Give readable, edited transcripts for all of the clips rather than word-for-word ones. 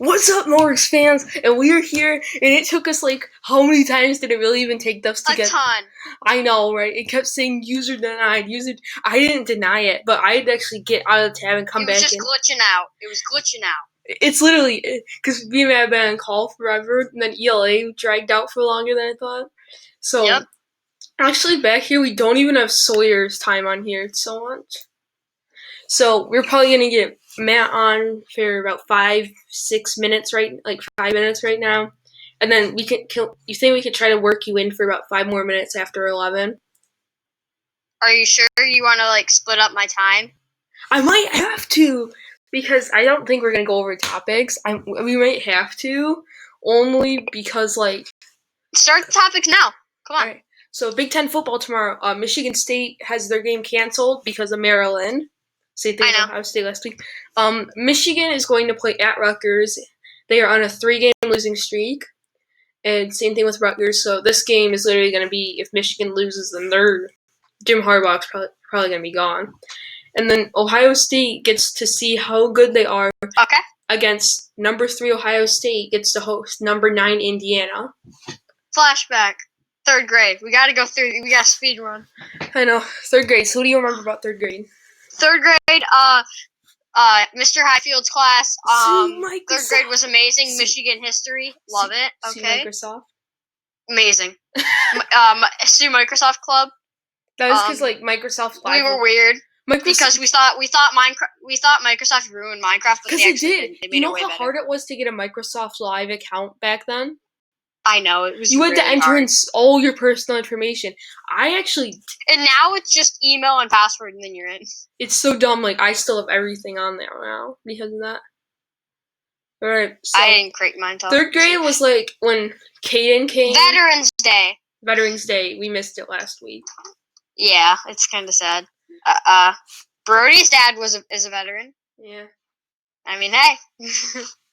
What's up, Morris fans? And we are here, and it took us like, how many times did it really even take us to get? A ton. I know, right? It kept saying user denied, I didn't deny it, but I had to actually get out of the tab and come back in. It was just glitching out. It was glitching out. It's literally, because me and Matt have been on call forever, and then ELA dragged out for longer than I thought. So, yep. Actually back here, we don't even have Sawyer's time on here so much. So, we're probably going to get Matt on for about 5 minutes right now. And then you think we could try to work you in for about 5 more minutes after 11? Are you sure you want to split up my time? I might have to, because I don't think we're going to go over topics. We might have to, only because start the topics now. Come on. All right. So Big Ten football tomorrow. Michigan State has their game canceled because of Maryland. Same thing as Ohio State last week. Michigan is going to play at Rutgers. They are on a 3-game losing streak. And same thing with Rutgers. So this game is literally going to be, if Michigan loses, then Jim Harbaugh's probably going to be gone. And then Ohio State gets to see how good they are against number 3 Ohio State gets to host number 9 Indiana. Flashback. 3rd grade. We got to go through. We got to speed run. I know. 3rd grade. So what do you remember about 3rd grade? 3rd grade, Mr. Highfield's class. 3rd grade was amazing. Michigan history. Love it. Okay. Microsoft. Amazing. Sue Microsoft Club. That was because Microsoft Live. We were weird. Because we thought Microsoft ruined Minecraft, but they did. You know how hard it was to get a Microsoft Live account back then? I know, it was. You had to enter in all your personal information. And now it's just email and password, and then you're in. It's so dumb. I still have everything on there now because of that. All right. So I didn't create mine. 3rd grade was when Caden came. Veterans Day. We missed it last week. Yeah, it's kind of sad. Brody's dad is a veteran. Yeah. I mean, hey.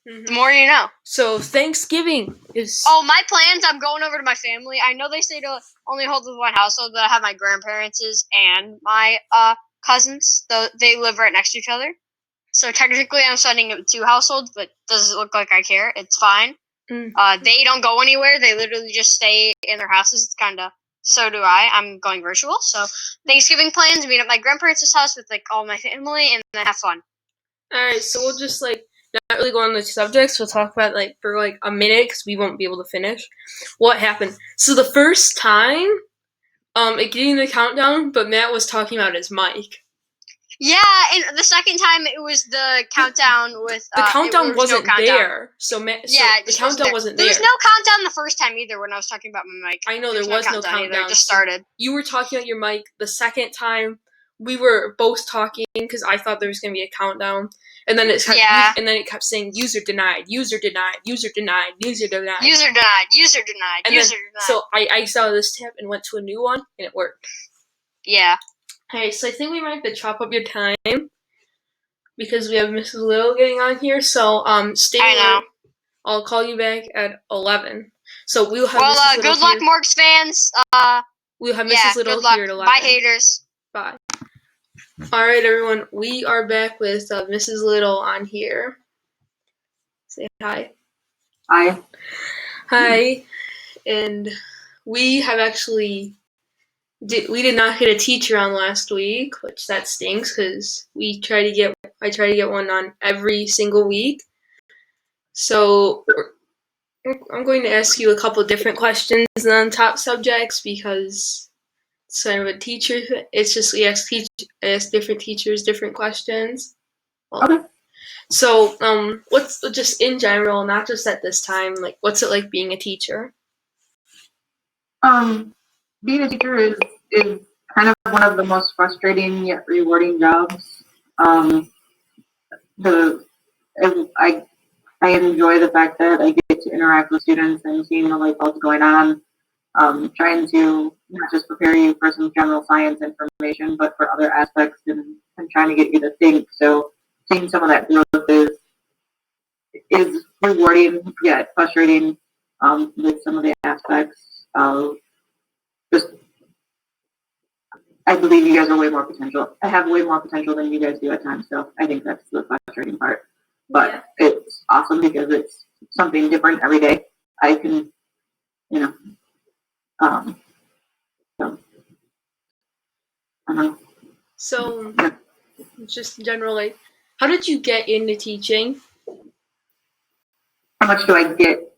The more you know. So Thanksgiving is. Oh, my plans! I'm going over to my family. I know they say to only hold with one household, but I have my grandparents and my cousins. They live right next to each other. So technically, I'm sending it 2 households, but does it look like I care? It's fine. They don't go anywhere. They literally just stay in their houses. It's kind of. So do I. I'm going virtual. So Thanksgiving plans: meet at my grandparents' house with all my family, and then have fun. All right. So we'll just not really go on the subjects. We'll talk about for a minute because we won't be able to finish what happened. So the first time, getting the countdown, but Matt was talking about his mic. Yeah, and the second time it was the countdown with the countdown wasn't there. So Matt, the countdown wasn't there. There was no countdown the first time either when I was talking about my mic. I know there was no countdown. Either. It just started. You were talking about your mic. The second time we were both talking because I thought there was going to be a countdown. And then it kept saying user denied, user denied, user denied, user denied. User denied, user denied, and user denied. Denied. So I saw this tab and went to a new one and it worked. Yeah. Alright, so I think we might have to chop up your time because we have Mrs. Little getting on here. So stay I know. I'll call you back at 11. So we'll have Mrs. Little good luck, Morgs fans. We'll have Mrs. Little here at 11. Bye, haters. Bye. Alright, everyone, we are back with Mrs. Little on here. Say hi. Hi. Hi. And we have we did not get a teacher on last week, which that stinks because I try to get one on every single week. So I'm going to ask you a couple different questions on top subjects because it's kind of a teacher. It's just we ask different teachers different questions. Okay. So what's just in general, not just at this time, what's it like being a teacher? Being a teacher is kind of one of the most frustrating yet rewarding jobs. I enjoy the fact that I get to interact with students and seeing the light bulbs going on. Trying to not just prepare you for some general science information, but for other aspects and trying to get you to think. So seeing some of that growth is rewarding yet frustrating with some of the aspects of just. I believe you guys are way more potential. I have way more potential than you guys do at times, so I think that's the frustrating part. But it's awesome because it's something different every day. I can, so, I don't know. So, just general, like, how did you get into teaching? How much do I get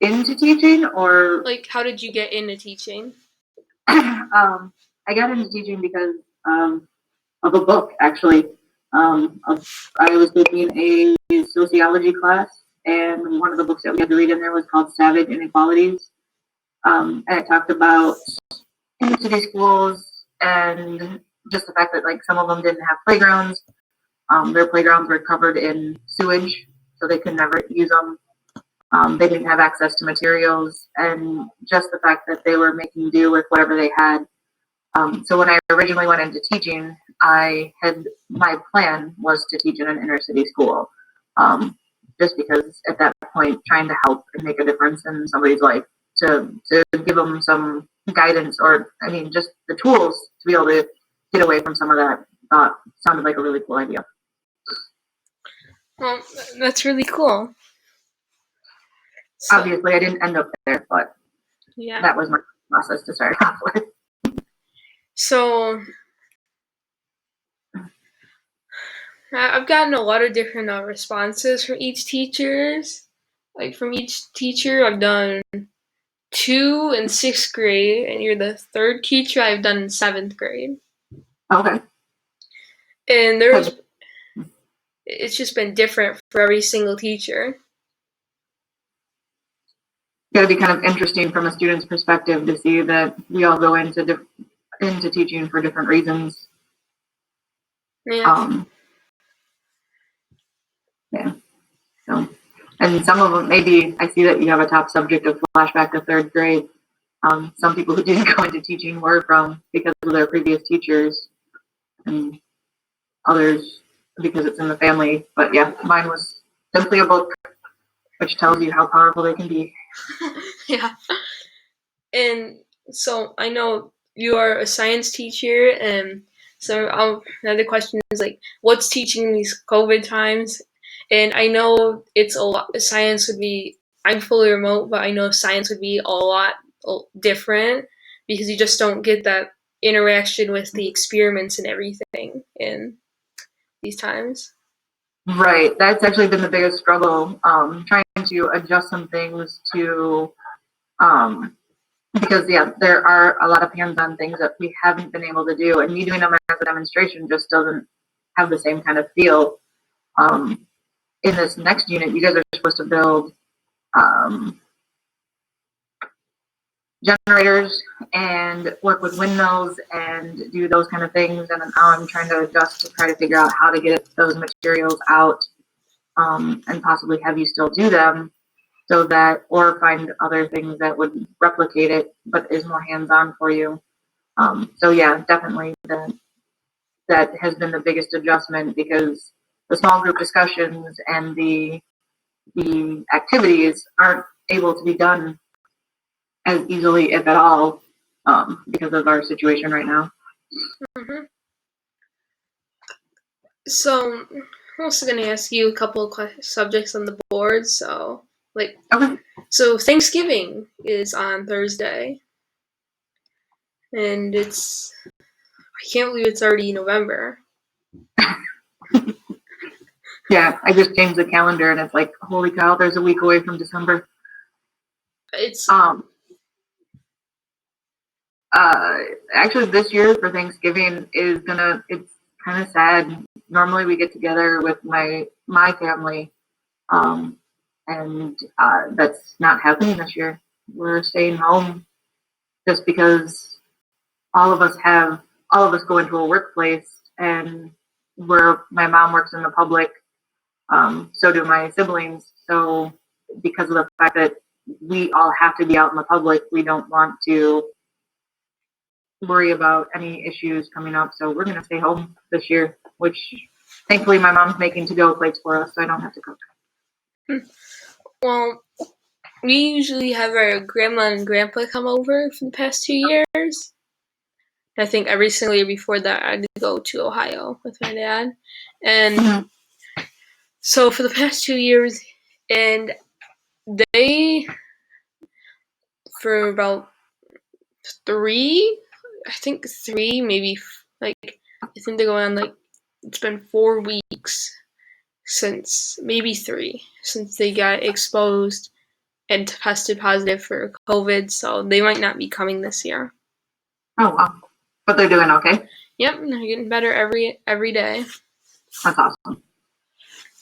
into teaching, or like, how did you get into teaching? I got into teaching because of a book, actually. I was taking a sociology class, and one of the books that we had to read in there was called Savage Inequalities. And it talked about inner city schools and just the fact that like some of them didn't have playgrounds. Their playgrounds were covered in sewage, so they could never use them. They didn't have access to materials, and just the fact that they were making do with whatever they had. So when I originally went into teaching, my plan was to teach in an inner city school, just because at that point, trying to help and make a difference in somebody's life, to give them some guidance, or I mean, just the tools to be able to get away from some of that, sounded like a really cool idea. Well, that's really cool. So, obviously, I didn't end up there, but yeah, that was my process to start off with. So, I've gotten a lot of different responses from each teachers. Like, from each teacher, I've done 2 in 6th grade, and you're the 3rd teacher I've done in 7th grade. Okay. And it's just been different for every single teacher. It's got to be kind of interesting from a student's perspective to see that we all go into teaching for different reasons. Yeah. So, and some of them, maybe I see that you have a top subject of flashback to 3rd grade. Some people who didn't go into teaching were from because of their previous teachers, and others because it's in the family. But yeah, mine was simply a book, which tells you how powerful they can be. Yeah. And so I know you are a science teacher, and so another question is like, what's teaching in these COVID times? And I know it's a lot. Science would be. I'm fully remote, but I know science would be a lot different because you just don't get that interaction with the experiments and everything in these times. Right. That's actually been the biggest struggle. Trying to adjust some things to, because there are a lot of hands-on things that we haven't been able to do, and me doing them as a demonstration just doesn't have the same kind of feel. In this next unit, you guys are supposed to build generators and work with windmills and do those kind of things, and now I'm trying to adjust to try to figure out how to get those materials out, and possibly have you still do them, so that, or find other things that would replicate it but is more hands-on for you. So yeah, definitely that has been the biggest adjustment, because the small group discussions and the activities aren't able to be done as easily, if at all, because of our situation right now. Mm-hmm. So I'm also going to ask you a couple of subjects on the board. So, like, okay. So Thanksgiving is on Thursday, and I can't believe it's already November. Yeah, I just changed the calendar, and it's like, holy cow, there's a week away from December. It's actually this year for Thanksgiving it's kind of sad. Normally we get together with my family, and that's not happening this year. We're staying home just because all of us go into a workplace, and my mom works in the public, so do my siblings. So because of the fact that we all have to be out in the public, we don't want to worry about any issues coming up. So we're going to stay home this year, which thankfully my mom's making to-go plates for us, so I don't have to cook. Well, we usually have our grandma and grandpa come over for the past 2 years. I think every single year before that, I had to go to Ohio with my dad. And So for the past 2 years, and they, for about 3, maybe, like, I think they're going on, like, it's been 4 weeks since, maybe 3, since they got exposed and tested positive for COVID, so they might not be coming this year. Oh, wow. But they're doing okay? Yep, they're getting better every day. That's awesome.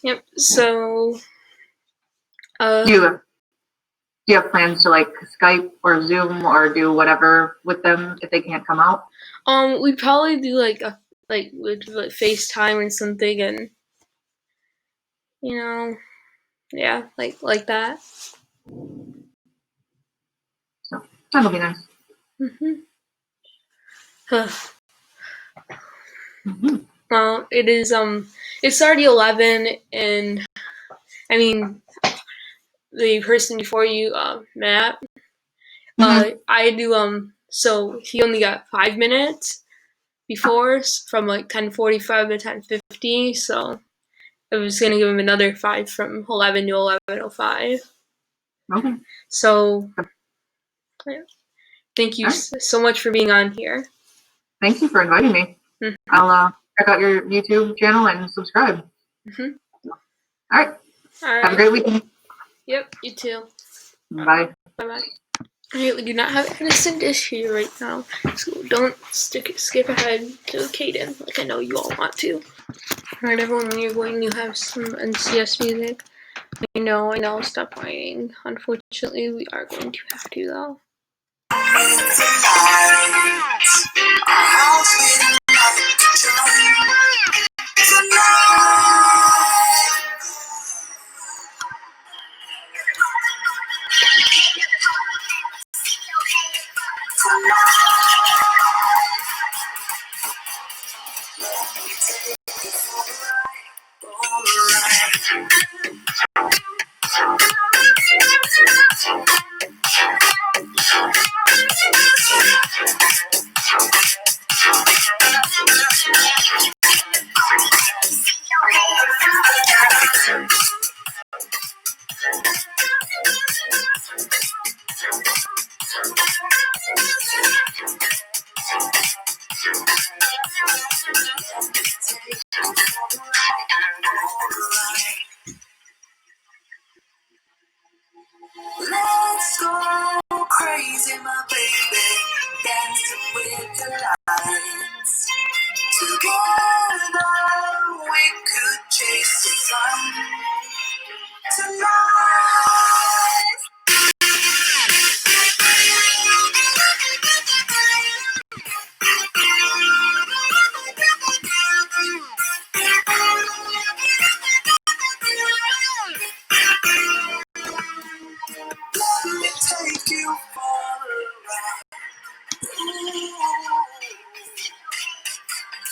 Yep, so... Do you have plans to, like, Skype or Zoom or do whatever with them if they can't come out? We'd probably do, with FaceTime or something, and, yeah, like that. So, that'll be nice. Well, it's already 11, and, I mean, the person before you, Matt, I do, so he only got 5 minutes before, from, 10:45 to 10:50, so I was going to give him another 5 from 11 to 11:05. Okay. So, thank you so much for being on here. Thank you for inviting me. I'll check out your YouTube channel and subscribe. All right. Have a great weekend. Yep, you too. Bye. Bye-bye. Alright, we do not have innocent issue right now, so don't skip ahead to Caden, like I know you all want to. Alright, everyone, we are going to have some NCS music. I know, stop whining. Unfortunately, we are going to have to, though. Let's go crazy, my baby, dancing with the lights. Together we could chase the sun tonight. Let me take you for a ride.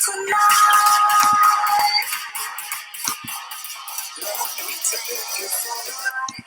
Tonight. Let me take you for a ride.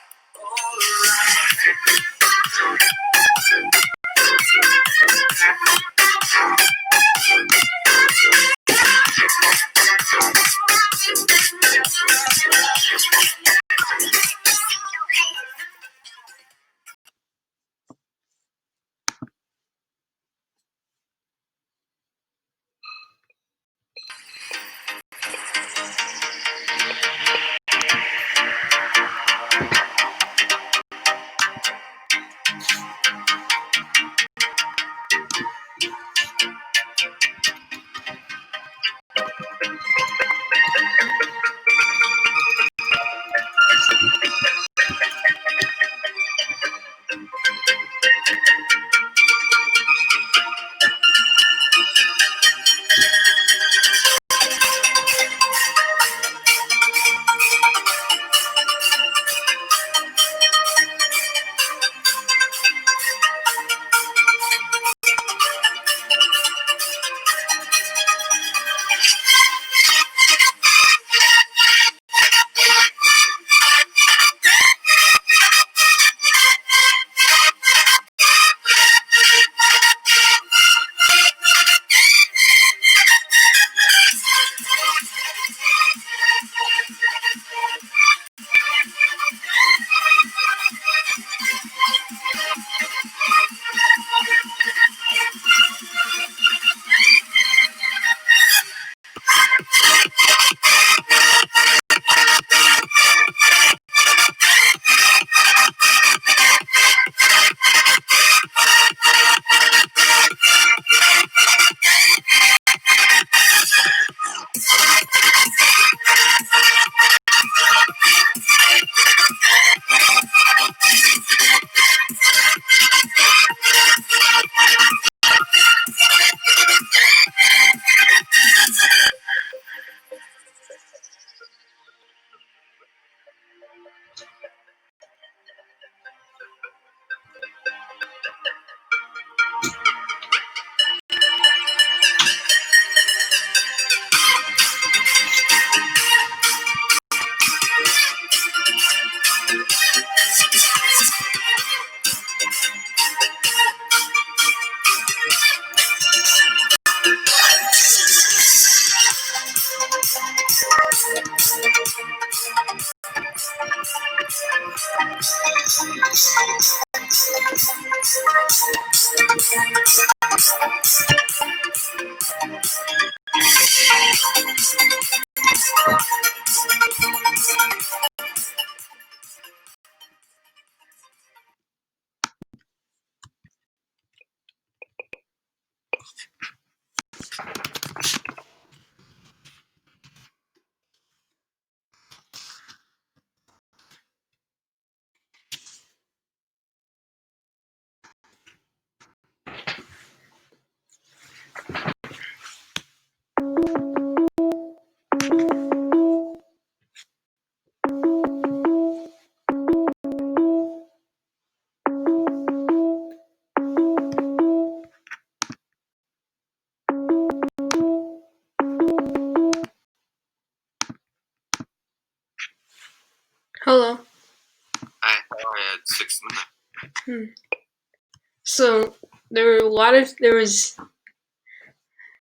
Hello. I had 6 minutes. So there was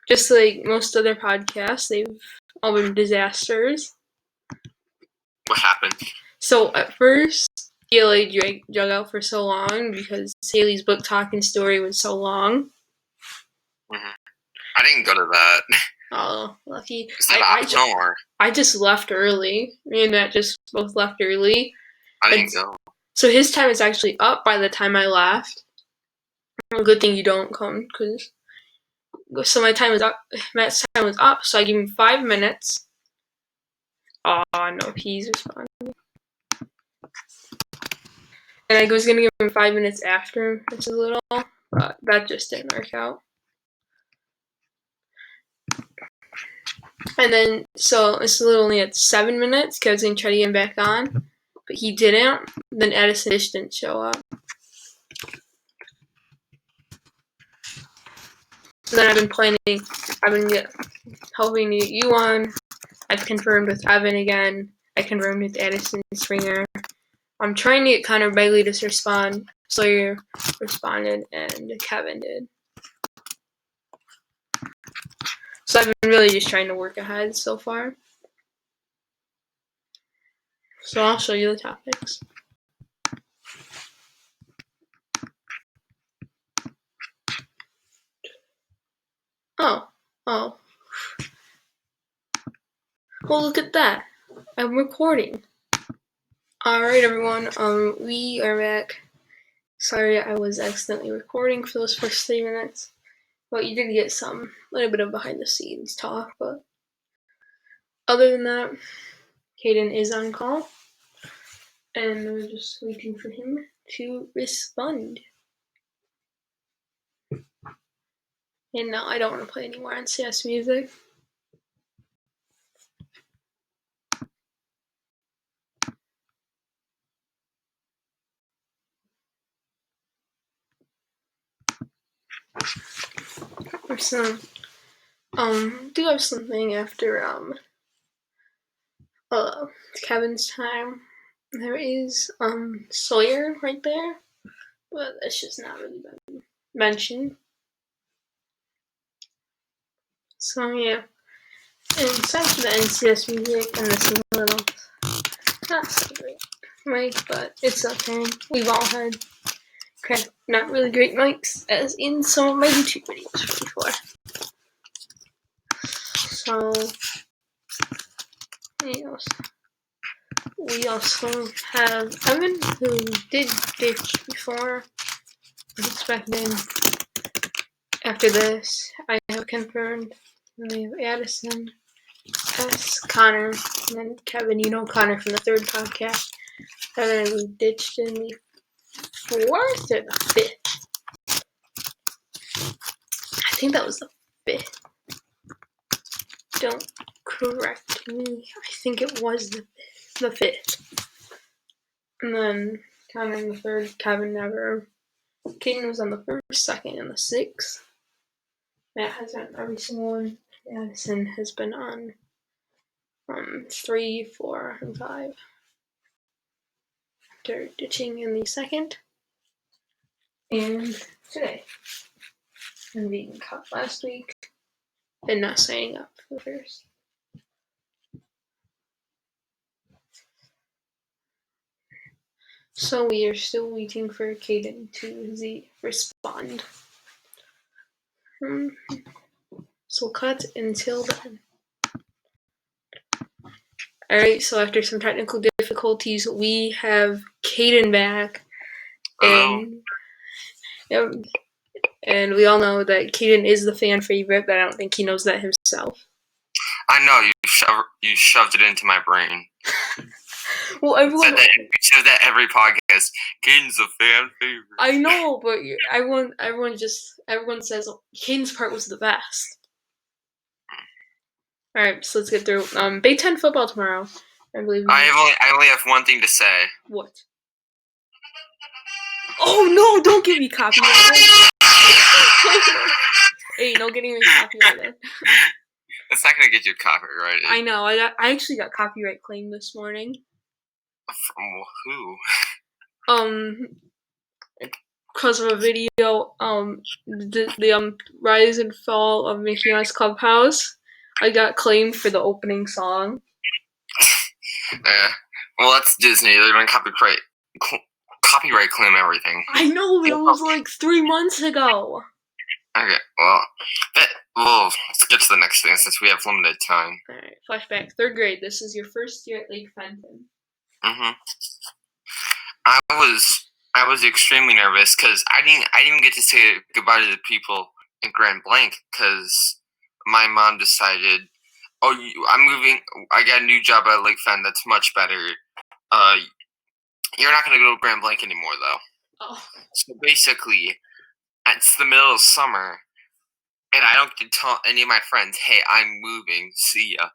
just like most other podcasts, they've all been disasters. What happened? So at first, ELA drug out for so long because Haley's book talking story was so long. Mm-hmm. I didn't go to that. Oh, lucky. Is that optional or? I just left early. Me and Matt just both left early. I didn't go. So his time is actually up by the time I left. Good thing you don't come, so my time was up. Matt's time was up, so I gave him 5 minutes. Oh no, he's responding. And I was gonna give him 5 minutes after, which is a little, but that just didn't work out. And then, so it's only at 7 minutes, because I was gonna try to get him back on, but he didn't. Then Addison just didn't show up. And then I've been hoping to get you on. I've confirmed with Evan again. I confirmed with Addison Springer. I'm trying to get Connor Begley to respond. Sawyer responded, and Kevin did. So I've been really just trying to work ahead so far. So I'll show you the topics. Oh. Well, look at that. I'm recording. Alright, everyone. We are back. Sorry, I was accidentally recording for those first 3 minutes. But you did get a little bit of behind the scenes talk, but other than that, Caden is on call. And we're just waiting for him to respond. And no, I don't want to play any more NCS music. So, do have something after Kevin's time. There is Sawyer right there, but that's just not really been mentioned. So yeah, and aside from the NCS music, and this is a little not so great mic, but it's okay. We've all had not really great mics, as in some of my YouTube videos before. So, yes. We also have Evan, who did ditch before. Expected. After this, I have confirmed. We have Addison, S, Connor, and then Kevin. You know Connor from the third podcast. And then we ditched in the 4th or the 5th. I think that was the 5th. Don't correct me. I think it was the 5th. And then Connor in the 3rd, Kevin never. Caden was on the 1st, 2nd, and the 6th. Matt has been on every single one. Addison has been on 3, 4, and 5. After ditching in the 2nd. And today. And being cut last week. And not signing up for the 1st. So we are still waiting for Caden to respond. So cut until then. Alright, so after some technical difficulties, we have Caden back. And we all know that Caden is the fan favorite, but I don't think he knows that himself. I know, you shoved it into my brain. Well, everyone said that every podcast. Caden's a fan favorite. I know, but everyone says Caden's part was the best. All right, so let's get through. Big Ten football tomorrow. I believe. I only have one thing to say. What? Oh no! Don't give me copyright. Hey, no getting me copyrighted. That's not gonna get you copyrighted. I know. I actually got copyright claimed this morning. From who? Because of a video, the rise and fall of Mickey Mouse Clubhouse. I got claimed for the opening song. Well, that's Disney. They're going to copyright claim everything. I know, it was like 3 months ago. Okay, well, let's get to the next thing since we have limited time. Alright, flashback. 3rd grade. This is your first year at Lake Fenton. I was extremely nervous because I didn't even get to say goodbye to the people in Grand Blanc because my mom decided, I'm moving. I got a new job at Lake Fenton that's much better. You're not gonna go to Grand Blanc anymore though. Oh. So basically, it's the middle of summer, and I don't get to tell any of my friends, "Hey, I'm moving. See ya."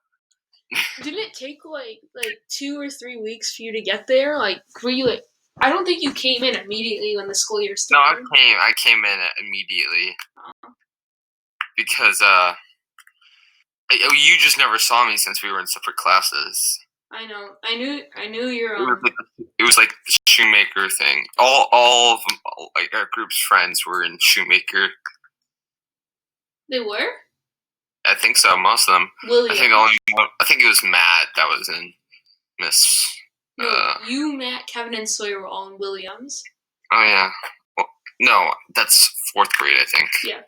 Didn't it take like 2 or 3 weeks for you to get there? Like, were you like? I don't think you came in immediately when the school year started. No, I came in immediately because you just never saw me since we were in separate classes. I know. I knew you're It was like the shoemaker thing. All of them, like our group's friends were in shoemaker. They were? I think so. Most of them. William. I think it was Matt that was in Miss. No, you, Matt, Kevin, and Sawyer were all in Williams. Oh yeah. Well, no, that's 4th grade, I think. Yeah,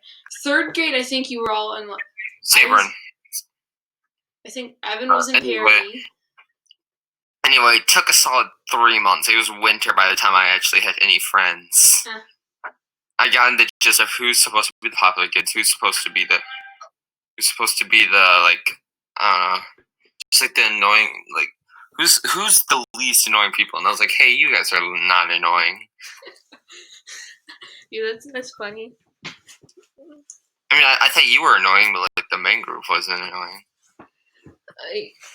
3rd grade. I think you were all in. Sabrin. I think Evan was in Perry. Anyway, it took a solid 3 months. It was winter by the time I actually had any friends. I got into just of who's supposed to be the popular kids, who's supposed to be the like, I don't know, just like the annoying, like, who's the least annoying people? And I was like, hey, you guys are not annoying. Yeah, that's funny. I mean, I thought you were annoying, but like the main group wasn't annoying.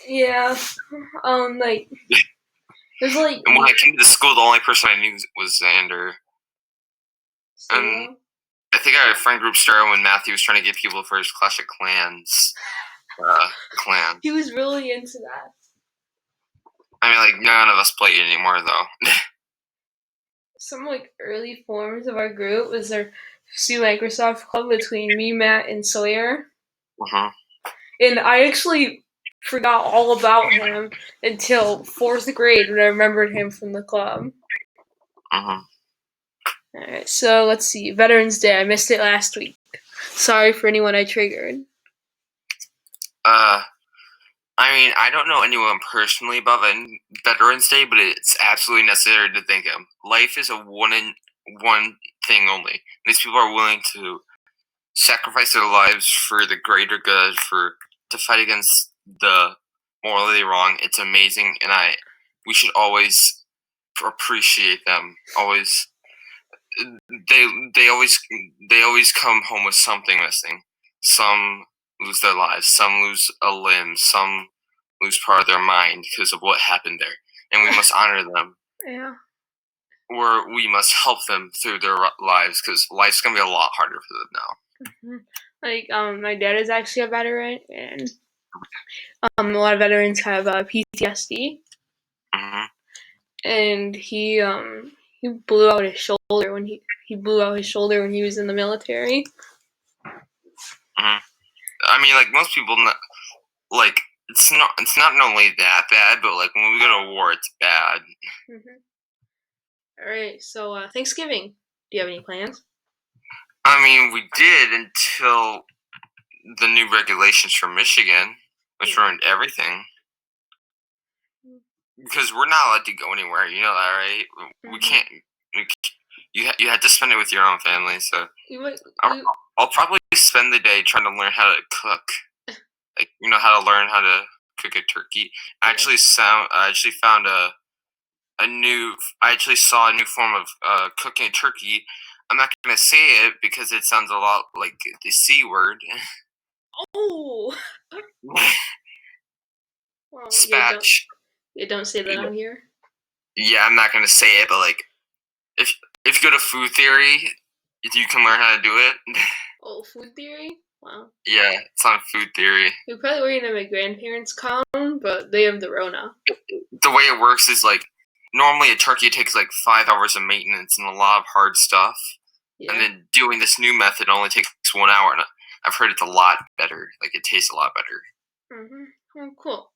Yeah, like it was like. And when I came to the school, the only person I knew was Xander. And I think our friend group started when Matthew was trying to get people for his Clash of Clans clan. He was really into that. I mean, like, none of us play it anymore, though. Some like early forms of our group was our C Microsoft Club between me, Matt, and Sawyer. And I actually forgot all about him until 4th grade when I remembered him from the club. Alright, so let's see. Veterans Day. I missed it last week. Sorry for anyone I triggered. I mean, I don't know anyone personally about Veterans Day, but it's absolutely necessary to thank them. Life is a one thing only. These people are willing to sacrifice their lives for the greater good, to fight against the morally wrong. It's amazing, and we should always appreciate them. Always, they always come home with something missing. Some lose their lives, some lose a limb, some lose part of their mind because of what happened there, and we must honor them. Yeah. Or we must help them through their lives because life's gonna be a lot harder for them now. Like, my dad is actually a veteran, and a lot of veterans have PTSD. And he blew out his shoulder when he blew out his shoulder when he was in the military. I mean, like most people, like it's not only that bad, but like when we go to war, it's bad. All right, so Thanksgiving. Do you have any plans? I mean, we did until the new regulations from Michigan, which ruined everything. Because we're not allowed to go anywhere, you know that, right? We can't. You had to spend it with your own family, so I'll probably spend the day trying to learn how to cook, like how to learn how to cook a turkey. I actually saw a new form of cooking a turkey. I'm not gonna say it because it sounds a lot like the C word. Oh. Well, Spatch. You don't say that on here. Yeah, I'm not gonna say it, but like, if you go to food theory, you can learn how to do it. Oh, food theory? Wow. Yeah, it's on food theory. We probably were gonna have my grandparents come, but they have the Rona. The way it works is like normally a turkey takes like 5 hours of maintenance and a lot of hard stuff. Yeah. And then doing this new method only takes 1 hour, and I've heard it's a lot better. Like, it tastes a lot better. Oh, cool.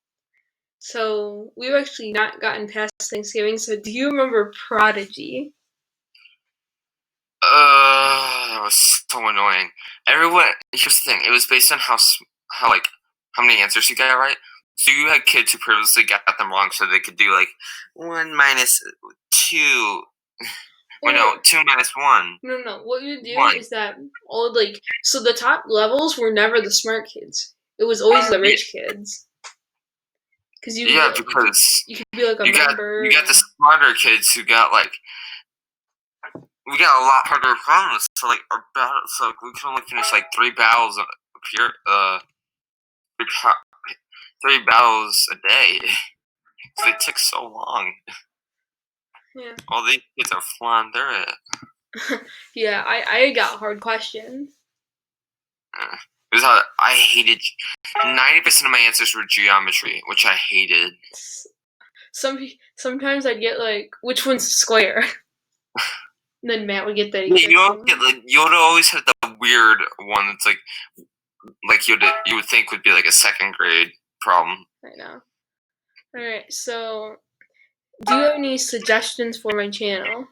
So we've actually not gotten past Thanksgiving. So do you remember Prodigy? That was so annoying. Everyone. Here's the thing. It was based on how many answers you got right. So you had kids who previously got them wrong, so they could do like 1 minus 2. Or no, 2 minus 1. No. What you do 1. is that so the top levels were never the smart kids. It was always the rich kids. Because because you could be like a member. You got the smarter kids who got like. We got a lot harder problems. So like we can only finish like 3 battles three battles a day. They took so long. Yeah. All these kids are flying through it. Yeah, I got hard questions. It was how I hated 90% of my answers were geometry, which I hated. Sometimes I'd get like, which one's square? And then Matt would get the. Yeah, you would always have the weird one that's like you would think would be like a second grade problem. I know. All right, so do you have any suggestions for my channel?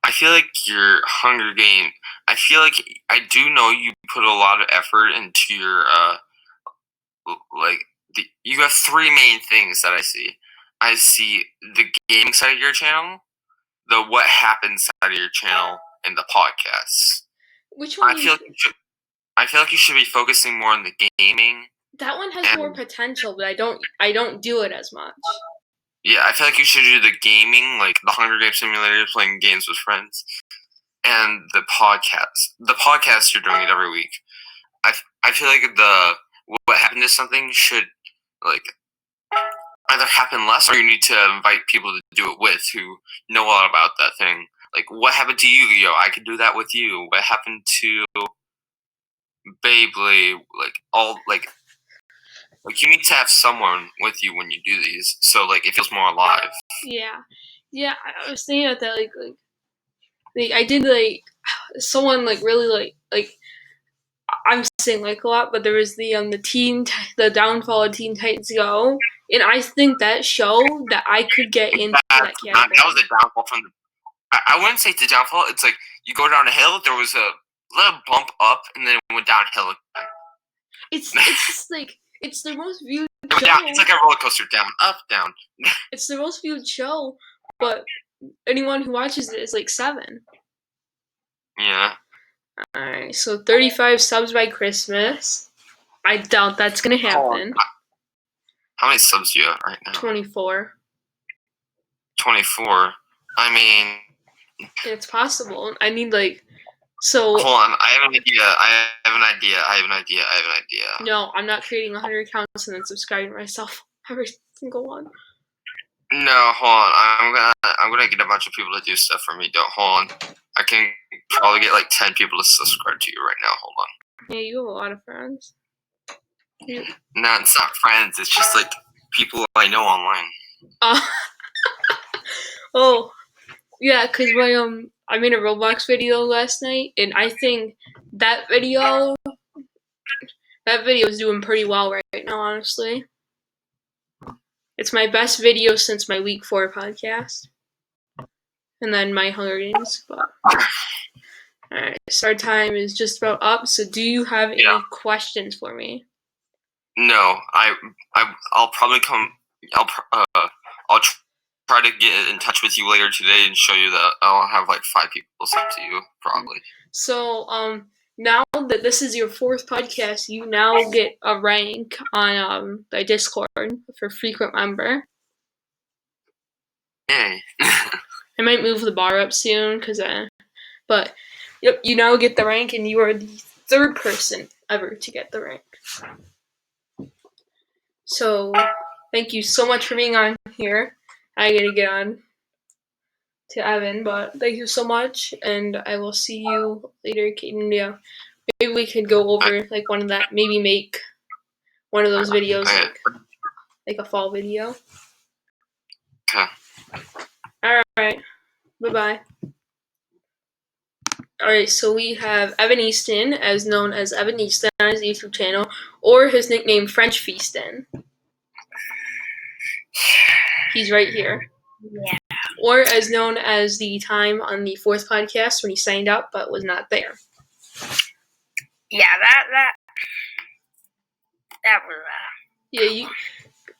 I feel like your Hunger Game. I feel like I do know you put a lot of effort into your you have 3 main things that I see. I see the gaming side of your channel, the what happens side of your channel, and the podcasts. Which one? I feel like you should be focusing more on the gaming. That one has more potential, but I don't do it as much. Yeah, I feel like you should do the gaming, like the Hunger Games simulator, playing games with friends, and the podcast. The podcast, you're doing it every week. I feel like the what happened to something should like either happen less, or you need to invite people to do it with who know a lot about that thing. Like, what happened to you, Leo? I could do that with you. What happened to Beyblade? Like you need to have someone with you when you do these, so like it feels more alive. Yeah. I was thinking about that. Like I did like someone like really like I'm saying like a lot, but there was the downfall of Teen Titans Go, and I think that show that I could get into that category. That was the downfall from the. I wouldn't say it's the downfall. It's like you go down a hill. There was a little bump up, and then it went downhill again. It's just like it's the most viewed show. It's like a roller coaster, down, up, down. It's the most viewed show, but anyone who watches it is like 7. Yeah. Alright, so 35 subs by Christmas. I doubt that's gonna happen. How many subs do you have right now? 24. 24. I mean, it's possible. I need like so. Hold on, I have an idea. No, I'm not creating 100 accounts and then subscribing myself every single one. No, hold on. I'm gonna get a bunch of people to do stuff for me. Don't hold on. I can probably get like 10 people to subscribe to you right now. Hold on. Yeah, you have a lot of friends. No, it's not friends. It's just like people I know online. Oh, yeah, cause I made a Roblox video last night, and I think that video is doing pretty well right now. Honestly, it's my best video since my week 4 podcast, and then my Hunger Games. But alright, start time is just about up. So, do you have any questions for me? No, I'll probably come. I'll try to get in touch with you later today and show you that I'll have like 5 people sent to you probably. So now that this is your 4th podcast, you now get a rank on the Discord for frequent member. Yay! I might move the bar up soon, but yep, you now get the rank, and you are the 3rd person ever to get the rank. So, thank you so much for being on here. I gotta get on to Evan, but thank you so much, and I will see you later, Kaden. Yeah, maybe we could go over like maybe make one of those videos like a fall video. Okay. All right. Bye-bye. Alright, so we have Evan Easton, as known as Evan Easton on his YouTube channel, or his nickname French Feastin. He's right here. Yeah. Or as known as the time on the 4th podcast when he signed up but was not there. Yeah, that was Yeah,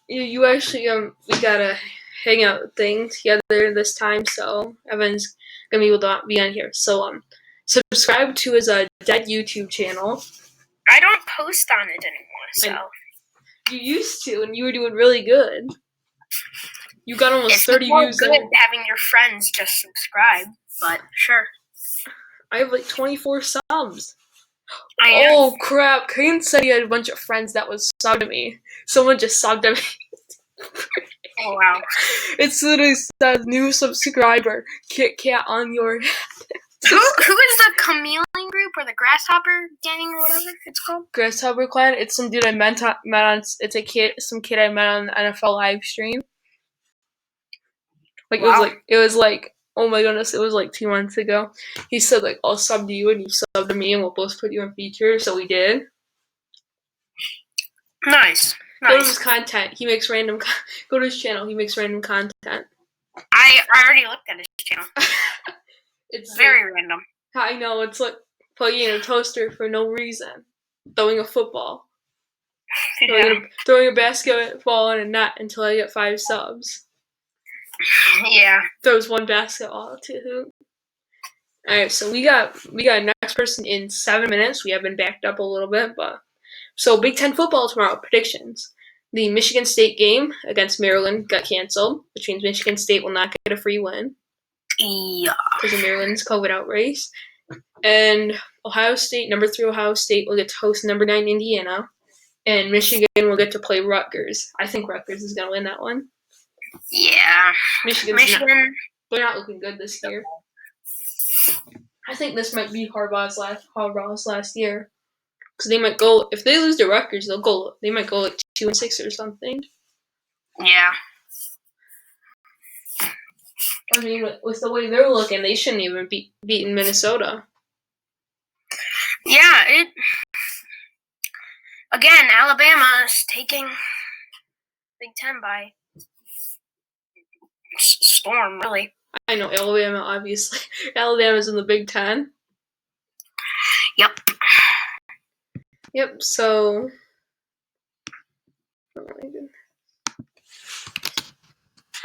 you actually we got a hangout thing together this time, so Evan's gonna be able to be on here. So subscribe to his dead YouTube channel. I don't post on it anymore, so you used to, and you were doing really good. You got almost 30 views. It's good having your friends just subscribe, but sure. I have like 24 subs. Oh crap! Kane said he had a bunch of friends that was subbed to me. Someone just subbed to me. Oh wow! It's literally says new subscriber Kit Kat on your. Who is the chameleon group or the grasshopper gang or whatever it's called? Grasshopper Clan. It's some dude I met on. It's some kid I met on the NFL live stream. Like Wow. it was like oh my goodness, it was like 2 months ago. He said like I'll sub to you and you sub to me and we'll both put you in features. So we did. Nice. Go to his content. He makes random. Go to his channel. He makes random content. I already looked at his channel. It's very random. I know. It's like plugging in a toaster for no reason. Throwing a football. Yeah. Throwing a basketball in a net until I get 5 subs. Yeah. Throws one basketball to hoop. Alright, so we got next person in 7 minutes. We have been backed up a little bit, but so Big Ten football tomorrow, predictions. The Michigan State game against Maryland got canceled, which means Michigan State will not get a free win. Yeah. Because of Maryland's COVID outbreaks. And Ohio State, number 3 Ohio State, will get to host number 9 Indiana. And Michigan will get to play Rutgers. I think Rutgers is going to win that one. Yeah. Michigan. They're not looking good this year. I think this might be Harbaugh's last year. Because they might go, if they lose to Rutgers, they might go like 2-6 or something. Yeah. I mean, with the way they're looking, they shouldn't even be beating Minnesota. Yeah, again, Alabama is taking Big Ten by storm, really. I know, Alabama, obviously. Alabama's in the Big Ten. Yep. Yep, so...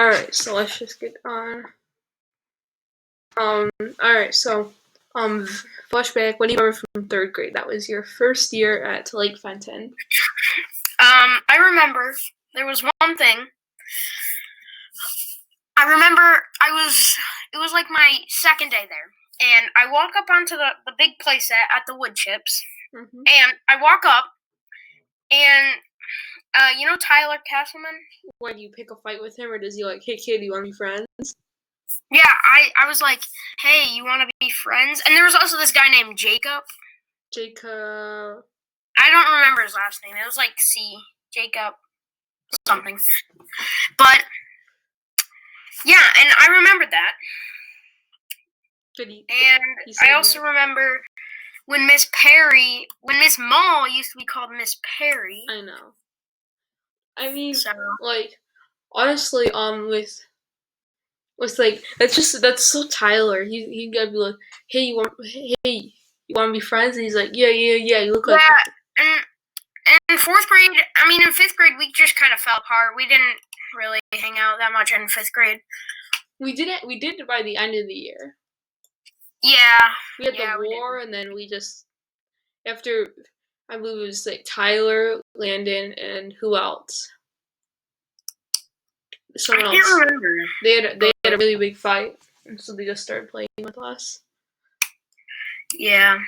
Alright, so let's just get on. Alright, so... flashback, what do you remember from 3rd grade? That was your first year at Lake Fenton. I remember there was one thing. I remember it was like my second day there. And I walk up onto the big playset at the wood chips. Mm-hmm. And I walk up, and you know Tyler Castleman? Why, do you pick a fight with him, or does he like, hey kid, you want to be friends? Yeah, I was like, hey, you want to be friends? And there was also this guy named Jacob. Jacob. I don't remember his last name. It was like C. Jacob something. But, yeah, and I remembered that. I also remember when Miss Mall used to be called Miss Perry. I know. I mean, like, honestly, with like, that's so Tyler. He gotta be like, hey, you want to be friends? And he's like, yeah, you look like. Yeah, and in 4th grade, in 5th grade, we just kind of fell apart. We didn't really hang out that much in 5th grade. We did it by the end of the year. Yeah. We had the war, and then we just, after, I believe it was like Tyler, Landon, and who else? Someone else. I can't remember. They had a really big fight, and so they just started playing with us. Yeah.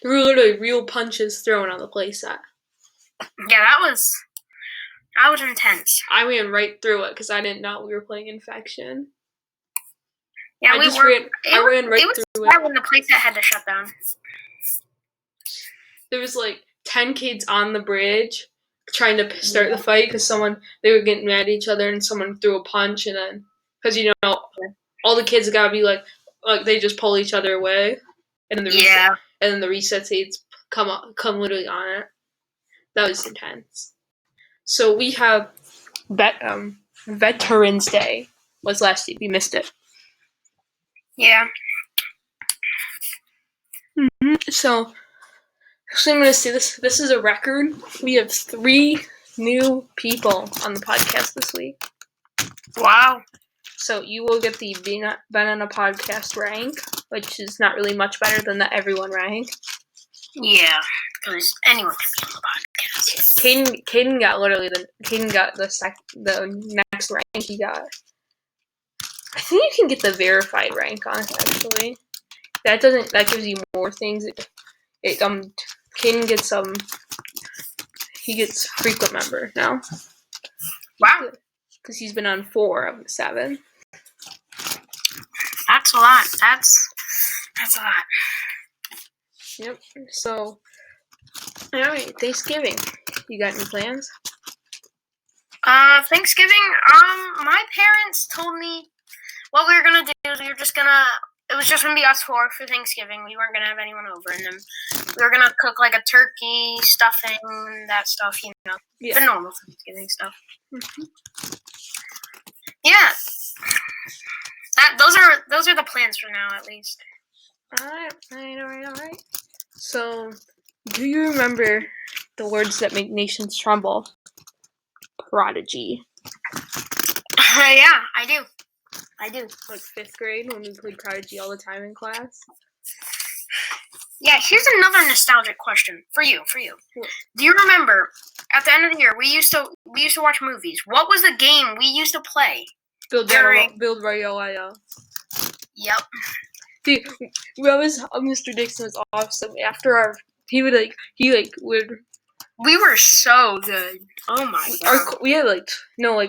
There were literally real punches thrown on the playset. Yeah, that was intense. I ran right through it because I didn't know we were playing Infection. Yeah, I ran right through it. When the playset had to shut down. There was like 10 kids on the bridge trying to start the fight because they were getting mad at each other and someone threw a punch and then because all the kids gotta be like they just pull each other away and then the reset states come literally on it. That was intense. So we have Veterans Day was last week. We missed it. Yeah. So I'm going to say this. This is a record. We have 3 new people on the podcast this week. Wow. So you will get the Banana Podcast rank, which is not really much better than the everyone rank. Yeah, because anyone can be on the podcast. Caden got the next rank he got. I think you can get the verified rank on it, actually. That gives you more things. Caden gets he gets frequent member now. Wow. Because he's been on 4 of the 7. That's a lot. That's a lot. Yep. So, alright, Thanksgiving. You got any plans? Thanksgiving, my parents told me what we were gonna do is it was just gonna be us 4 for Thanksgiving. We weren't gonna have anyone over, and then we were gonna cook like a turkey, stuffing, that stuff, the normal Thanksgiving stuff. Mm-hmm. Yeah, those are the plans for now, at least. Alright. So, do you remember the words that make nations tremble? Prodigy. Yeah, I do. Like 5th grade when we played Prodigy all the time in class. Yeah, here's another nostalgic question for you. What? Do you remember at the end of the year we used to watch movies? What was the game we used to play? Build Royale. Yep. Dude, Mr. Dixon was awesome. After we were so good. Oh my god. We had on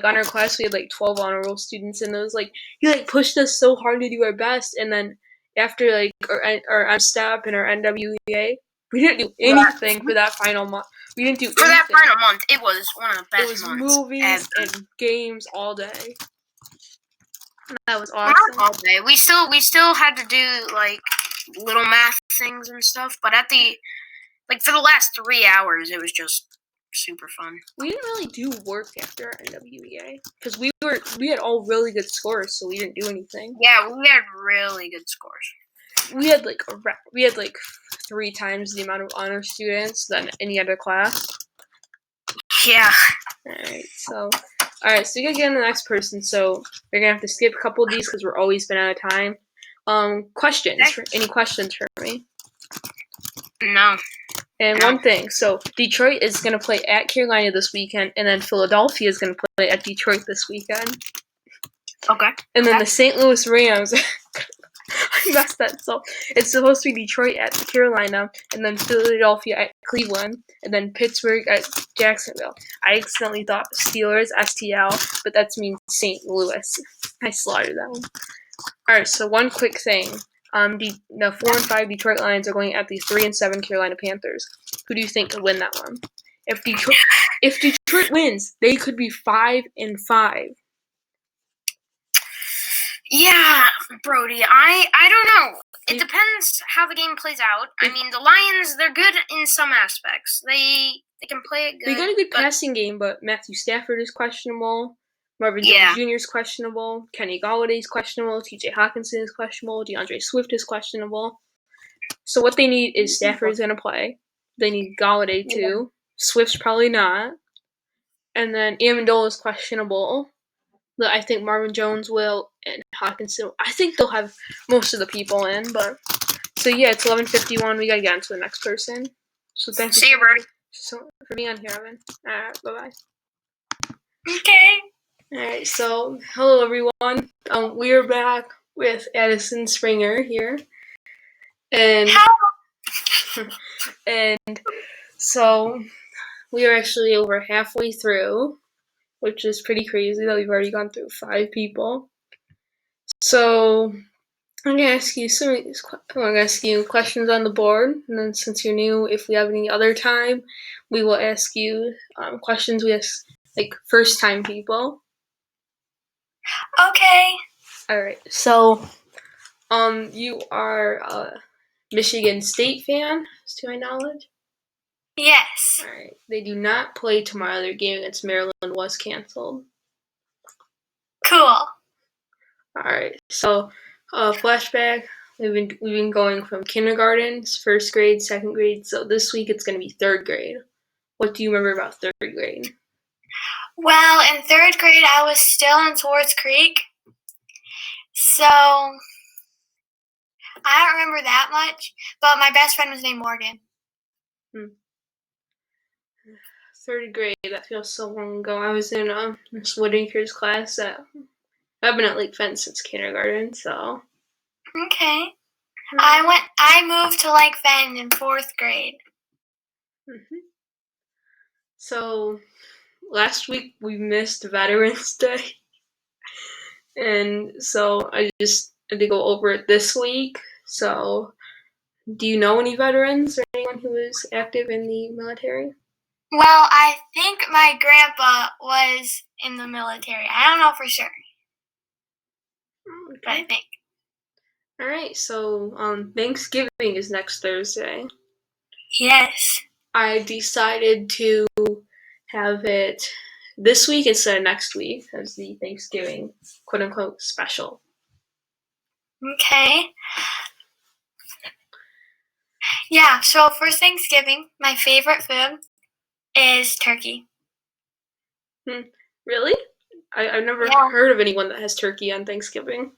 our class we had 12 honor roll students, and it was he pushed us so hard to do our best, and then after our step and our NWEA, we didn't do anything for that final month. We didn't do anything. For that final month, it was one of the best months. It was movies and games all day. That was awesome. Not all day. We still had to do little math things and stuff, but at the for the last 3 hours, it was just super fun. We didn't really do work after our NWEA because we had all really good scores, so we didn't do anything. Yeah, we had really good scores. We had 3 times the amount of honor students than any other class. Yeah. Alright, so we gotta get on the next person, so we're gonna have to skip a couple of these because we're always been out of time. Questions? Any questions for me? No. And one thing, so Detroit is going to play at Carolina this weekend, and then Philadelphia is going to play at Detroit this weekend. Okay. And then the St. Louis Rams, I messed that. So it's supposed to be Detroit at Carolina, and then Philadelphia at Cleveland, and then Pittsburgh at Jacksonville. I accidentally thought Steelers, STL, but that's means St. Louis. I slaughtered that one. Alright, so one quick thing. The 4 and 5 Detroit Lions are going at the 3 and 7 Carolina Panthers. Who do you think could win that one? If Detroit wins, they could be 5 and 5. Yeah, Brody. I don't know. It depends how the game plays out. I mean, the Lions, they're good in some aspects. They can play it good. They got a good passing game, but Matthew Stafford is questionable. Marvin Jones Jr. is questionable. Kenny Galladay is questionable. TJ Hawkinson is questionable. DeAndre Swift is questionable. So what they need is Stafford's going to play. They need Galladay too. Swift's probably not. And then Amendola is questionable. But I think Marvin Jones will, and Hawkinson. I think they'll have most of the people in. But so yeah, it's 11:51. We gotta get on to the next person. So thank you. See you, Brody. For being on here, Evan. Bye bye. Okay. Alright, so hello everyone. We are back with Addison Springer here. And so we are actually over halfway through, which is pretty crazy that we've already gone through 5 people. So I'm gonna ask you questions on the board, and then since you're new, if we have any other time, we will ask you questions we ask like first time people. Okay. All right. So, you are a Michigan State fan, to my knowledge. Yes. All right. They do not play tomorrow. Their game against Maryland was canceled. Cool. All right. So, flashback. We've been going from kindergarten, first grade, second grade. So this week it's going to be third grade. What do you remember about third grade? Well, in third grade, I was still in Swartz Creek, so I don't remember that much. But my best friend was named Morgan. Third grade. That feels so long ago. I was in Miss Whitaker's class. I've been at Lake Fence since kindergarten. So. Okay. I moved to Lake Fenn in fourth grade. Mm-hmm. So, last week we missed Veterans Day, and so I had to go over it this week. So, do you know any veterans or anyone who is active in the military? Well, I think my grandpa was in the military. I don't know for sure, Okay. but I think. All right. So, Thanksgiving is next Thursday. Yes. I decided to have it this week instead of next week as the Thanksgiving quote unquote special. Okay. Yeah, so for Thanksgiving, my favorite food is turkey. Really? I've never heard of anyone that has turkey on Thanksgiving.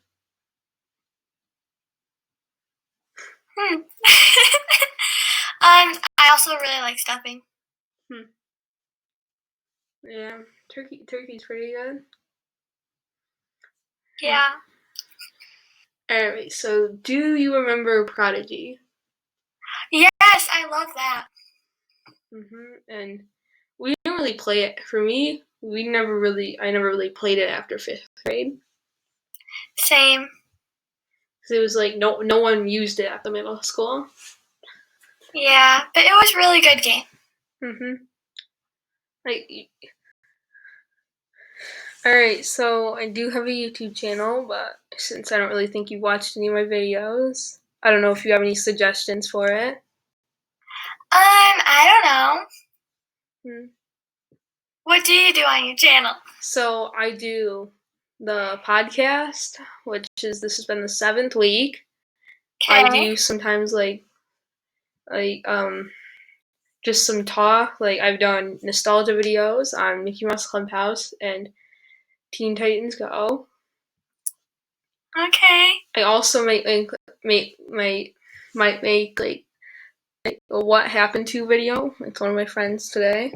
I also really like stuffing. Yeah, turkey's pretty good. Yeah. Alright, so do you remember Prodigy? Yes, I love that. And we didn't really play it. For me, I never really played it after 5th grade. Same. Because it was like no one used it at the middle school. Yeah, but it was a really good game. Alright, so I do have a YouTube channel, but since I don't really think you've watched any of my videos, I don't know if you have any suggestions for it. I don't know. What do you do on your channel? So I do the podcast, this has been the 7th week. Okay. I do sometimes like just some talk. Like I've done nostalgia videos on Mickey Mouse Clubhouse and Teen Titans Go. Okay. I also might make like a what happened to video. It's one of my friends today.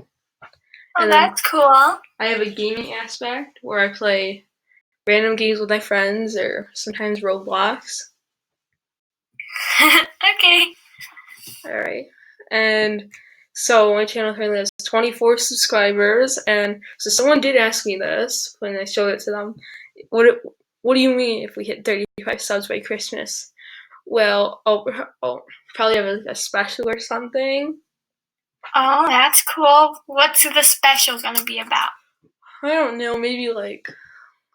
Oh, and that's cool. I have a gaming aspect where I play random games with my friends or sometimes Roblox. Okay. Alright. And so my channel currently has 24 subscribers, and so someone did ask me this when I showed it to them. What do you mean if we hit 35 subs by Christmas? Well, I'll probably have a special or something. Oh, that's cool. What's the special gonna be about? I don't know, maybe like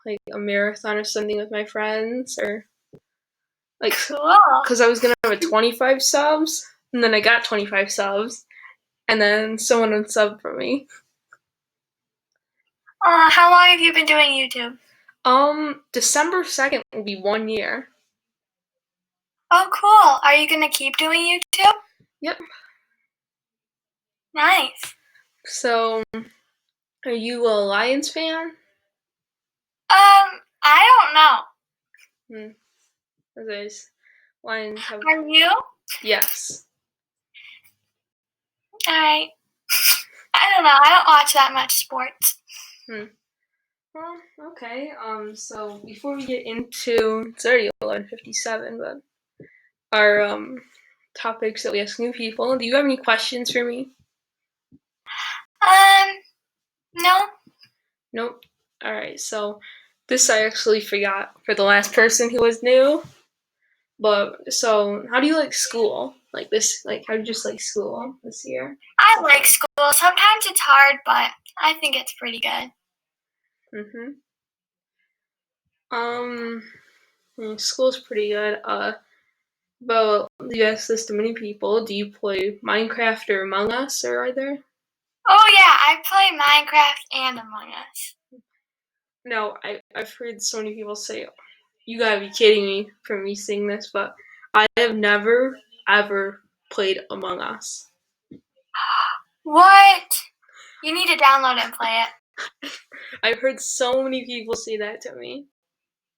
a marathon or something with my friends, or like cool. Because I was gonna have 25 subs, and then I got 25 subs, and then someone unsub for me. How long have you been doing YouTube? December 2nd will be 1 year. Oh, cool. Are you gonna keep doing YouTube? Yep. Nice. So, are you a Lions fan? I don't know. There's Lions have. Are you? Yes. I don't know. I don't watch that much sports. Well, okay. So before we get into, it's already 11:57, but our topics that we ask new people. Do you have any questions for me? No. Nope. All right. So this I actually forgot for the last person who was new. But so, how do you like school? Like this, like how do you just like school this year? I like school. Sometimes it's hard, but I think it's pretty good. School's pretty good. But you ask this to many people. Do you play Minecraft or Among Us or either? Oh yeah, I play Minecraft and Among Us. No, I've heard so many people say, you gotta be kidding me for me seeing this, but I have never, ever played Among Us. What? You need to download it and play it. I've heard so many people say that to me.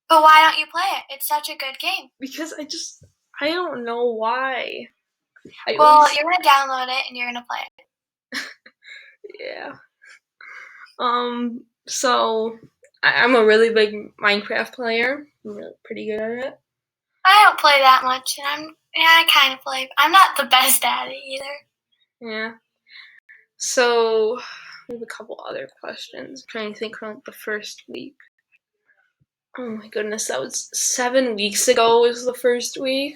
But why don't you play it? It's such a good game. Because I don't know why. You're going to download it and you're going to play it. Yeah. So, I'm a really big Minecraft player. I'm really pretty good at it. I don't play that much. I kind of play. I'm not the best at it either. Yeah. So, we have a couple other questions. I'm trying to think from like the first week. Oh my goodness, that was 7 weeks ago was the first week.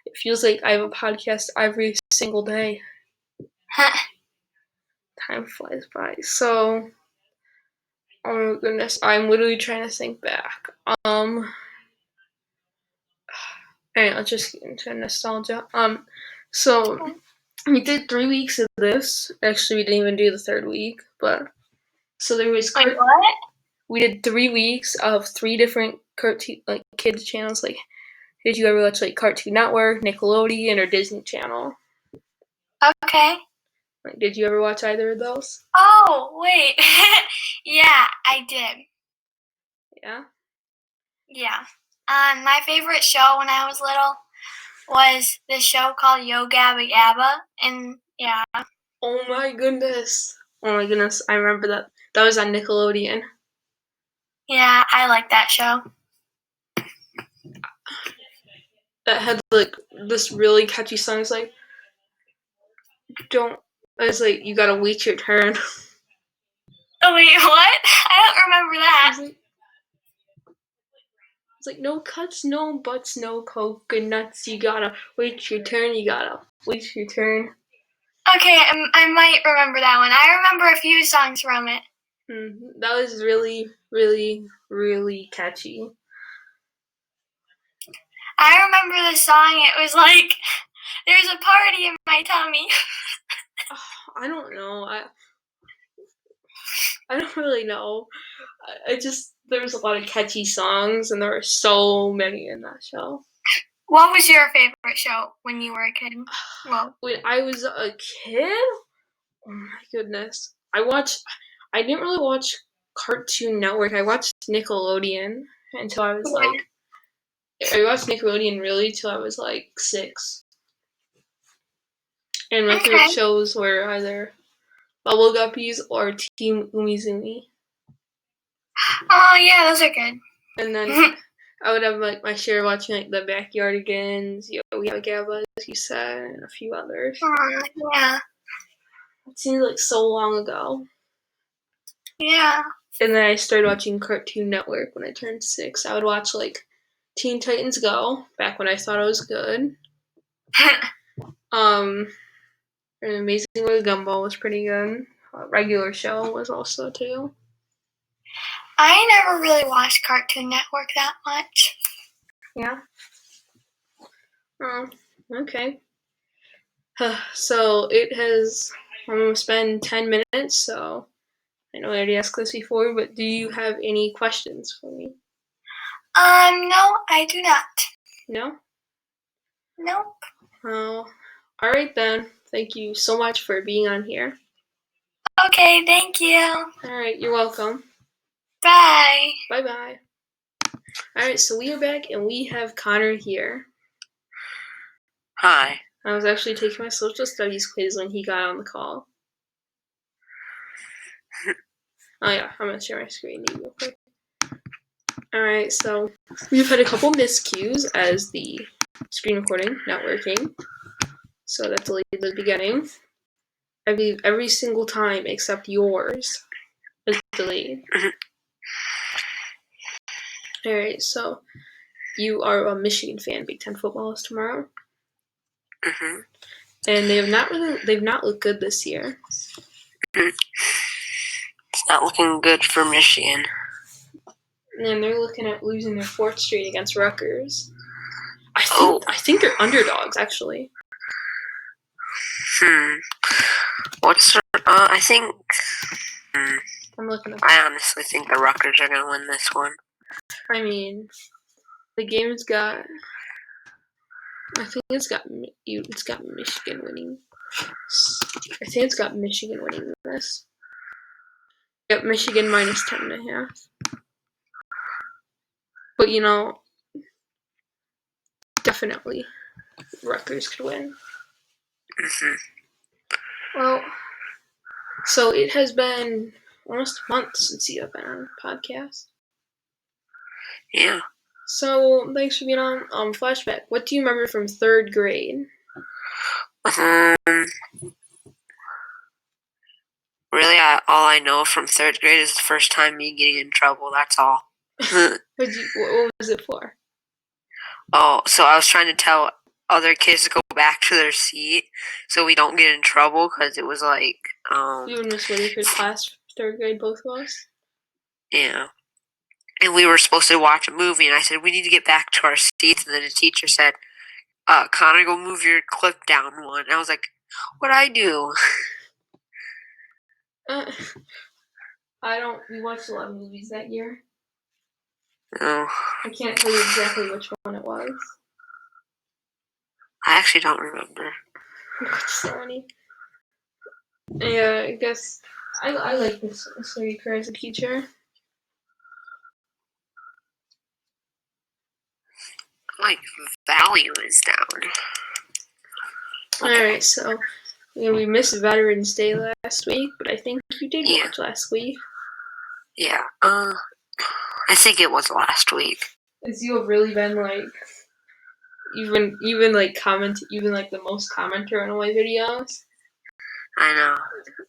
It feels like I have a podcast every single day. Time flies by. So, oh my goodness, I'm literally trying to think back. Alright, let's just get into nostalgia. So we did 3 weeks of this. Actually, we didn't even do the third week, but so there was. Wait, what? We did 3 weeks of 3 different cartoon like kids channels. Like, did you ever watch like Cartoon Network, Nickelodeon, or Disney Channel? Okay. Like, did you ever watch either of those? Oh, wait. Yeah, I did. Yeah? Yeah. My favorite show when I was little was this show called Yo Gabba Gabba, and yeah. Oh my goodness. I remember that. That was on Nickelodeon. Yeah, I like that show. That had like this really catchy song. It's like, you gotta wait your turn. Oh, wait, what? I don't remember that. It's like, no cuts, no butts, no coconuts. You gotta wait your turn. You gotta wait your turn. Okay, I might remember that one. I remember a few songs from it. That was really, really, really catchy. I remember the song. It was like, there's a party in my tummy. I don't know. I don't really know. There was a lot of catchy songs, and there were so many in that show. What was your favorite show when you were a kid? Well, when I was a kid? Oh my goodness. I didn't really watch Cartoon Network. I watched Nickelodeon until I was I watched Nickelodeon really till I was like 6. And my favorite shows were either Bubble Guppies or Team Umizoomi. Oh yeah, those are good. And then I would have like my share watching like the Backyardigans, We Have Gabba, as you said, and a few others. Yeah. It seems like so long ago. Yeah. And then I started watching Cartoon Network when I turned 6. I would watch like Teen Titans Go, back when I thought it was good. An Amazing World of Gumball was pretty good. Regular Show was also too. I never really watched Cartoon Network that much. Yeah. Oh, okay. So I'm going to spend 10 minutes, so I know I already asked this before, but do you have any questions for me? No, I do not. No? Nope. Oh, alright then. Thank you so much for being on here. Okay, thank you. Alright, you're welcome. Bye. Bye-bye. Alright, so we are back, and we have Connor here. Hi. I was actually taking my social studies quiz when he got on the call. Oh yeah, I'm gonna share my screen real quick. Alright, so we've had a couple miscues as the screen recording not working. So that's deleted at the beginning. I believe every single time except yours is deleted. Alright, so you are a Michigan fan. Big Ten football is tomorrow. Mm-hmm. And they've not looked good this year. It's not looking good for Michigan. And they're looking at losing their 4th straight against Rutgers. I think they're underdogs, actually. I think. I'm looking up. I honestly think the Rutgers are going to win this one. I mean, the game's got. I think it's got Michigan winning. I think it's got Michigan winning this. Yep, Michigan minus 10.5. But definitely Rutgers could win. Mm-hmm. Well, so it has been almost a month since you have been on a podcast. Yeah. So thanks for being on. Flashback. What do you remember from 3rd grade? Really, all I know from 3rd grade is the first time me getting in trouble. That's all. What was it for? Oh, so I was trying to tell other kids to go back to their seat so we don't get in trouble because it was like. You and Miss Whitaker's class, 3rd grade, both of us? Yeah. And we were supposed to watch a movie, and I said, we need to get back to our seats. And then the teacher said, Connor, go move your clip down one. And I was like, what'd I do? We watched a lot of movies that year. Oh. I can't tell you exactly which one it was. I actually don't remember. So funny. Yeah, I guess I like this Whitaker as a teacher. Like, value is down. Alright, so we missed Veterans Day last week, but I think you did watch last week. Yeah, I think it was last week. As you have really been like, you've been the most commenter on all my videos. I know.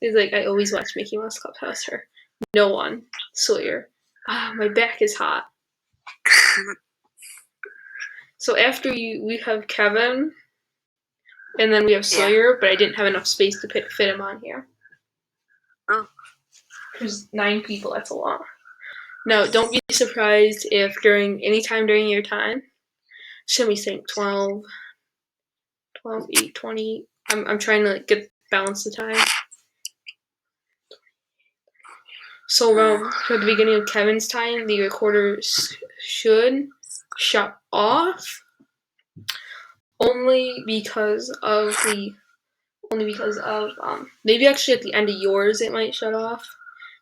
It's like I always watch Mickey Mouse Clubhouse or no one. Sawyer. My back is hot. So after we have Kevin, and then we have Sawyer, but I didn't have enough space to fit him on here. Oh. There's 9 people, that's a lot. No, don't be surprised if anytime during your time, should we think 12, 8, 20, I'm trying to balance the time. So at the beginning of Kevin's time, the recorder should shut off. Only because of maybe actually at the end of yours it might shut off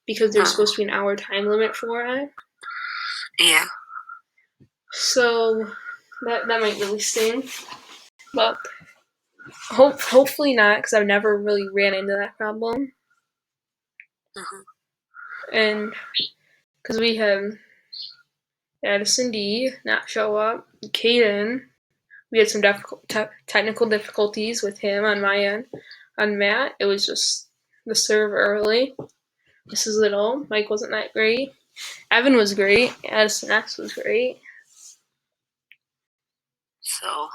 because there's supposed to be an hour time limit for it. Yeah. So that might really sting, but hopefully not because I've never really ran into that problem. Mm-hmm. And because we had Addison D not show up, Caden. We had some technical difficulties with him on my end. On Matt, it was just the serve early. Mrs. Little, Mike wasn't that great. Evan was great. Addison X was great. So,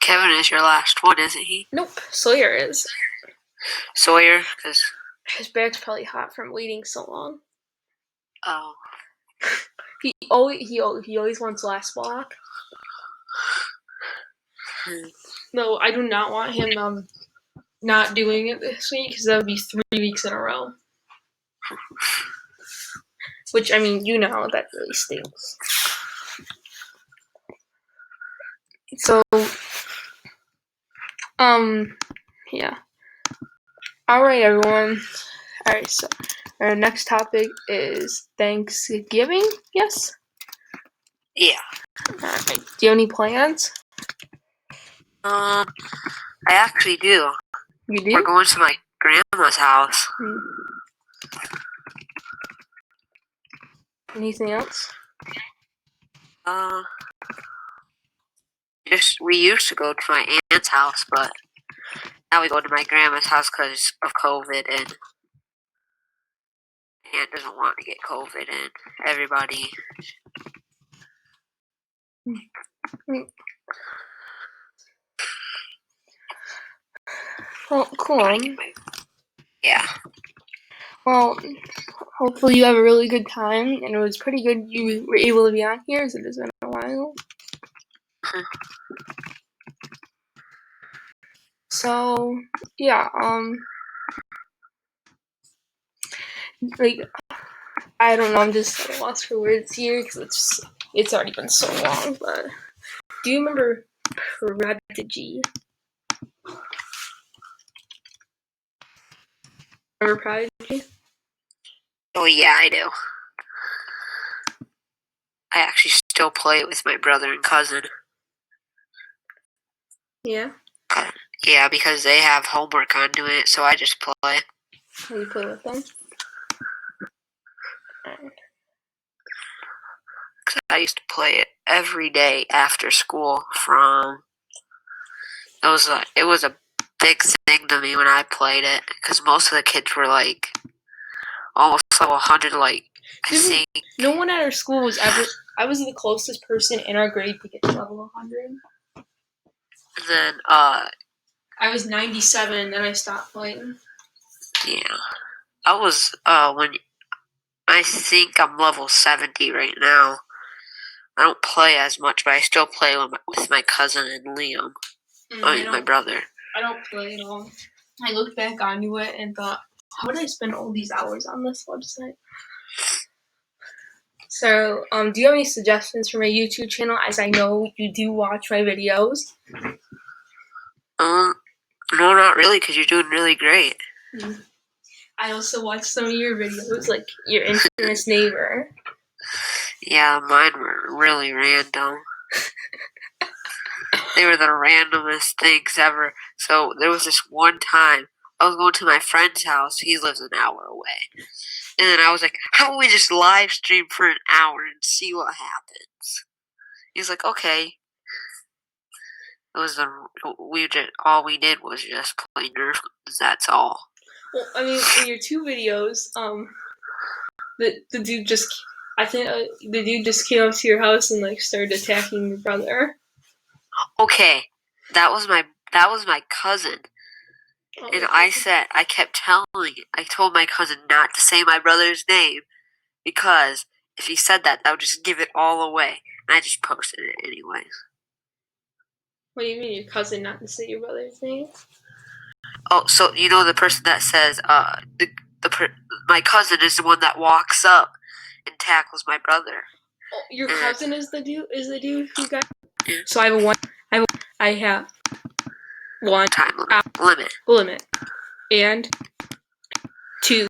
Kevin is your last one, isn't he? Nope, Sawyer is. Sawyer, because his back's probably hot from waiting so long. Oh. He always wants last block. No, I do not want him not doing it this week because that would be 3 weeks in a row. Which, I mean, that really stinks. So, yeah. Alright, everyone. Alright, so our next topic is Thanksgiving, yes? Yeah. Alright, do you have any plans? I actually do. You do? We're going to my grandma's house. Anything else? We used to go to my aunt's house, but now we go to my grandma's house because of COVID, and aunt doesn't want to get COVID, and everybody Well, cool. Yeah. Well, hopefully you have a really good time, and it was pretty good you were able to be on here, as it has been a while. So, yeah, like, I don't know, I'm just at a loss for words here, because it's already been so long, but do you remember Prodigy? Remember Prodigy? Oh, yeah, I do. I actually still play it with my brother and cousin. Yeah? Yeah, because they have homework on doing it, so I just play. How you play with them? Cause I used to play it every day after school it was a big thing to me when I played it, because most of the kids were like almost level 100, like, I think. No one at our school was ever, I was the closest person in our grade to get to level 100. And then, I was 97, and then I stopped playing. yeah. I think I'm level 70 right now. I don't play as much, but I still play with my cousin and Liam. My brother. I don't play at all. I looked back onto it and thought, how did I spend all these hours on this website? So, do you have any suggestions for my YouTube channel, as I know you do watch my videos? No, not really, because you're doing really great. I also watch some of your videos, like your infamous neighbor. Yeah, mine were really random. They were the randomest things ever. So there was this one time I was going to my friend's house. He lives an hour away. And then I was like, how about we just live stream for an hour and see what happens? He's like, okay. It was all we did was just play Nerf guns, that's all. Well, I mean, in your two videos, the dude just, I think the dude just came up to your house and like started attacking your brother. Okay, that was my cousin. Oh, And I told my cousin not to say my brother's name, because if he said that would just give it all away. And I just posted it anyways. What do you mean, your cousin not to say your brother's name? Oh, so you know the person that says, my cousin is the one that walks up and tackles my brother. Oh, your cousin is the dude who got. Yeah. So I have one time limit. limit and 2